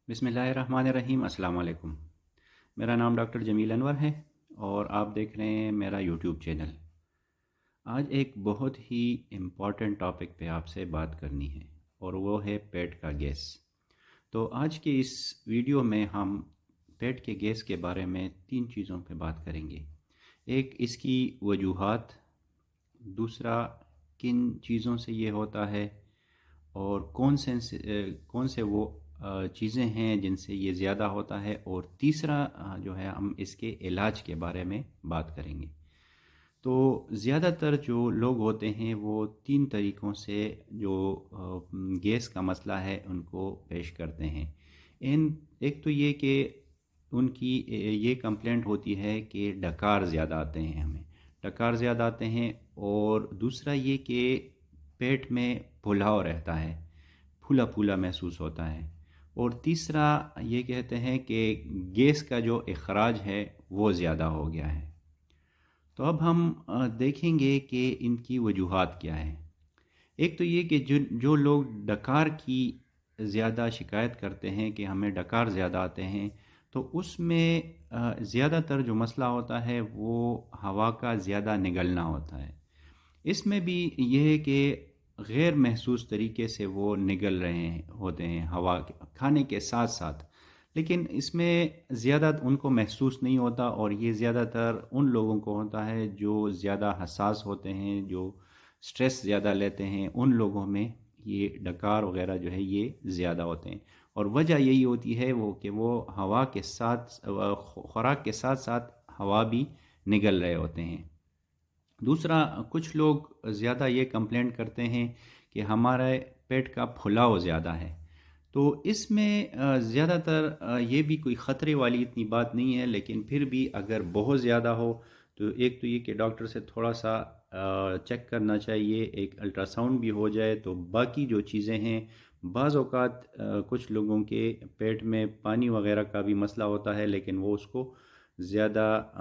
बिस्मिल्लाहिर्रहमानिर्रहीम। अस्सलाम वालेकुम। मेरा नाम डॉक्टर जमील अनवर है और आप देख रहे हैं मेरा यूट्यूब चैनल। आज एक बहुत ही इम्पॉर्टेंट टॉपिक पे आपसे बात करनी है और वो है पेट का गैस। तो आज के इस वीडियो में हम पेट के गैस के बारे में तीन चीज़ों पे बात करेंगे। एक, इसकी वजूहात। दूसरा, किन चीज़ों से ये होता है और कौन से वो चीज़ें हैं जिनसे ये ज़्यादा होता है। और तीसरा जो है, हम इसके इलाज के बारे में बात करेंगे। तो ज़्यादातर जो लोग होते हैं वो तीन तरीक़ों से जो गैस का मसला है उनको पेश करते हैं। इन एक तो ये कि उनकी ये कंप्लेंट होती है कि डकार ज़्यादा आते हैं, हमें डकार ज़्यादा आते हैं। और दूसरा ये कि पेट में फुलाव रहता है, फूला फूला महसूस होता है। और तीसरा ये कहते हैं कि गैस का जो इखराज है वो ज़्यादा हो गया है। तो अब हम देखेंगे कि इनकी वजूहात क्या है। एक तो ये कि जो जो लोग डकार की ज़्यादा शिकायत करते हैं कि हमें डकार ज़्यादा आते हैं, तो उसमें ज़्यादातर जो मसला होता है वो हवा का ज़्यादा निगलना होता है। इसमें भी ये है कि गैर महसूस तरीके से वो निगल रहे हैं होते हैं खाने के साथ साथ। लेकिन इसमें ज़्यादा उनको महसूस नहीं होता और ये ज़्यादातर उन लोगों को होता है जो ज़्यादा हसास होते हैं, जो स्ट्रेस ज़्यादा लेते हैं। उन लोगों में ये डकार वगैरह जो है ये ज़्यादा होते हैं। और वजह यही होती है वो हवा के साथ खुराक के साथ साथ हवा भी निगल रहे होते हैं। दूसरा, कुछ लोग ज़्यादा ये कंप्लेंट करते हैं कि हमारे पेट का फुलाव ज़्यादा है। तो इसमें ज़्यादातर ये भी कोई ख़तरे वाली इतनी बात नहीं है, लेकिन फिर भी अगर बहुत ज़्यादा हो तो एक तो ये कि डॉक्टर से थोड़ा सा चेक करना चाहिए, एक अल्ट्रासाउंड भी हो जाए। तो बाकी जो चीज़ें हैं, बाज़ औक़ात कुछ लोगों के पेट में पानी वग़ैरह का भी मसला होता है, लेकिन वो उसको ज़्यादा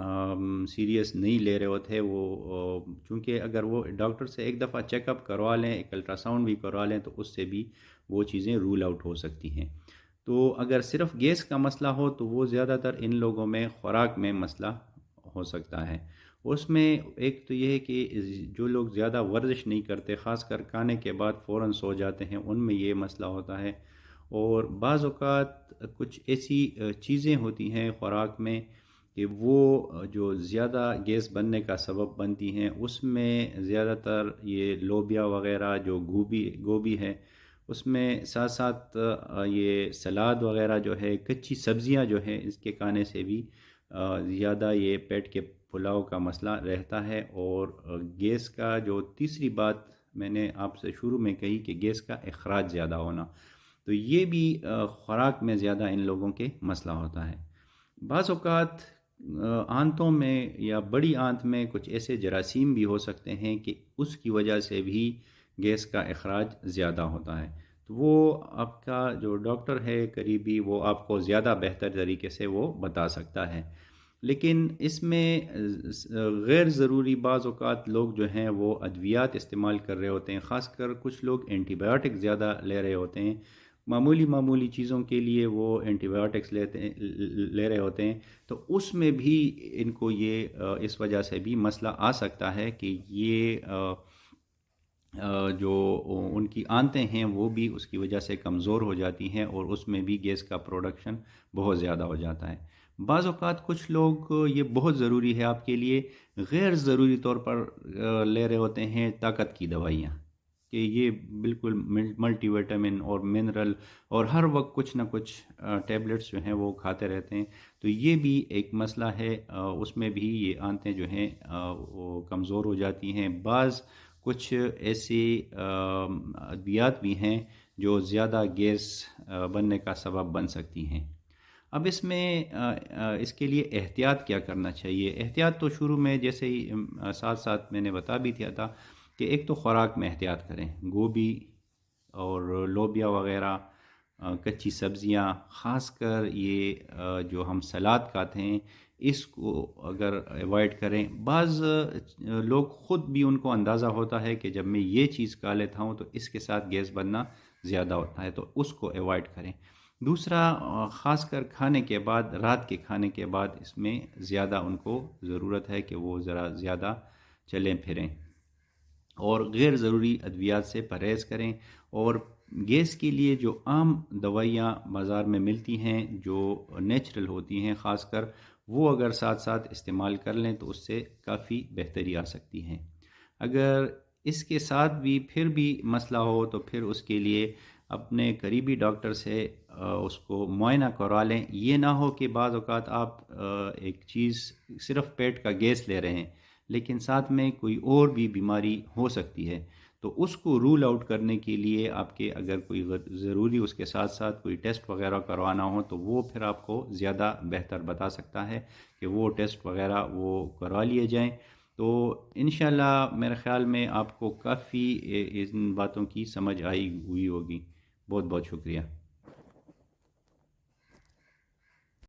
सीरियस नहीं ले रहे होते वो। चूँकि अगर वो डॉक्टर से एक दफ़ा चेकअप करवा लें, एक अल्ट्रासाउंड भी करवा लें, तो उससे भी वो चीज़ें रूल आउट हो सकती हैं। तो अगर सिर्फ गैस का मसला हो तो वो ज़्यादातर इन लोगों में खुराक में मसला हो सकता है। उसमें एक तो ये है कि जो लोग ज़्यादा वर्जिश नहीं करते, ख़ासकर खाने के बाद फ़ौरन सो जाते हैं, उनमें ये मसला होता है। और बाज़ औक़ात कुछ ऐसी चीज़ें होती हैं खुराक में कि वो जो ज़्यादा गैस बनने का सबब बनती हैं। उसमें ज़्यादातर ये लोबिया वग़ैरह, जो गोभी गोभी है, उसमें साथ साथ ये सलाद वग़ैरह जो है, कच्ची सब्ज़ियाँ जो हैं, इसके खाने से भी ज़्यादा ये पेट के फुलाव का मसला रहता है। और गैस का जो तीसरी बात मैंने आपसे शुरू में कही कि गैस का इखराज ज़्यादा होना, तो ये भी खुराक में ज़्यादा इन लोगों के मसला होता है। बाज़ औक़ात आंतों में या बड़ी आंत में कुछ ऐसे जरासीम भी हो सकते हैं कि उसकी वजह से भी गैस का इखराज ज़्यादा होता है। तो वो आपका जो डॉक्टर है करीबी, वो आपको ज़्यादा बेहतर तरीके से वो बता सकता है। लेकिन इसमें गैर ज़रूरी बाज़ औक़ात लोग जो हैं वो अद्वियात इस्तेमाल कर रहे होते हैं। ख़ासकर कुछ लोग एंटीबायोटिक ज़्यादा ले रहे होते हैं। मामूली मामूली चीज़ों के लिए वो एंटीबायोटिक्स ले रहे होते हैं। तो उसमें भी इनको ये इस वजह से भी मसला आ सकता है कि ये जो उनकी आंतें हैं वो भी उसकी वजह से कमज़ोर हो जाती हैं और उसमें भी गैस का प्रोडक्शन बहुत ज़्यादा हो जाता है। बाज़ औक़ात कुछ लोग, ये बहुत ज़रूरी है आपके लिए, गैर ज़रूरी तौर पर ले रहे होते हैं ताकत की दवाइयाँ, कि ये बिल्कुल मल्टीविटामिन और मिनरल और हर वक्त कुछ ना कुछ टैबलेट्स जो हैं वो खाते रहते हैं। तो ये भी एक मसला है। उसमें भी ये आंतें जो हैं वो कमज़ोर हो जाती हैं। बाज़ कुछ ऐसी अद्वियात भी हैं जो ज़्यादा गैस बनने का सबब बन सकती हैं। अब इसमें इसके लिए एहतियात क्या करना चाहिए। एहतियात तो शुरू में जैसे ही साथ साथ मैंने बता भी दिया था कि एक तो खुराक में एहतियात करें, गोभी और लोबिया वग़ैरह, कच्ची सब्ज़ियाँ, ख़ासकर ये जो हम सलाद खाते हैं, इसको अगर अवॉइड करें। बाज़ लोग ख़ुद भी, उनको अंदाज़ा होता है कि जब मैं ये चीज़ खा लेता हूँ तो इसके साथ गैस बनना ज़्यादा होता है, तो उसको अवॉइड करें। دوسرا خاص کر کھانے کے بعد، رات کے کھانے کے بعد اس میں زیادہ ان کو ضرورت ہے کہ وہ ذرا زیادہ چلیں پھریں، اور غیر ضروری ادویات سے پرہیز کریں، اور گیس کے لیے جو عام دوائیاں بازار میں ملتی ہیں جو نیچرل ہوتی ہیں خاص کر، وہ اگر ساتھ ساتھ استعمال کر لیں تو اس سے کافی بہتری آ سکتی ہے۔ اگر اس کے ساتھ بھی پھر بھی مسئلہ ہو تو پھر اس کے لیے اپنے قریبی ڈاکٹر سے اس کو معائنہ کروا لیں۔ یہ نہ ہو کہ بعض اوقات آپ ایک چیز صرف پیٹ کا گیس لے رہے ہیں لیکن ساتھ میں کوئی اور بھی بیماری ہو سکتی ہے، تو اس کو رول آؤٹ کرنے کے لیے آپ کے اگر کوئی ضروری اس کے ساتھ ساتھ کوئی ٹیسٹ وغیرہ کروانا ہو تو وہ پھر آپ کو زیادہ بہتر بتا سکتا ہے کہ وہ ٹیسٹ وغیرہ وہ کروا لیے جائیں۔ تو انشاءاللہ میرے خیال میں آپ کو کافی ان باتوں کی سمجھ آئی ہوئی ہوگی۔ بہت بہت شکریہ۔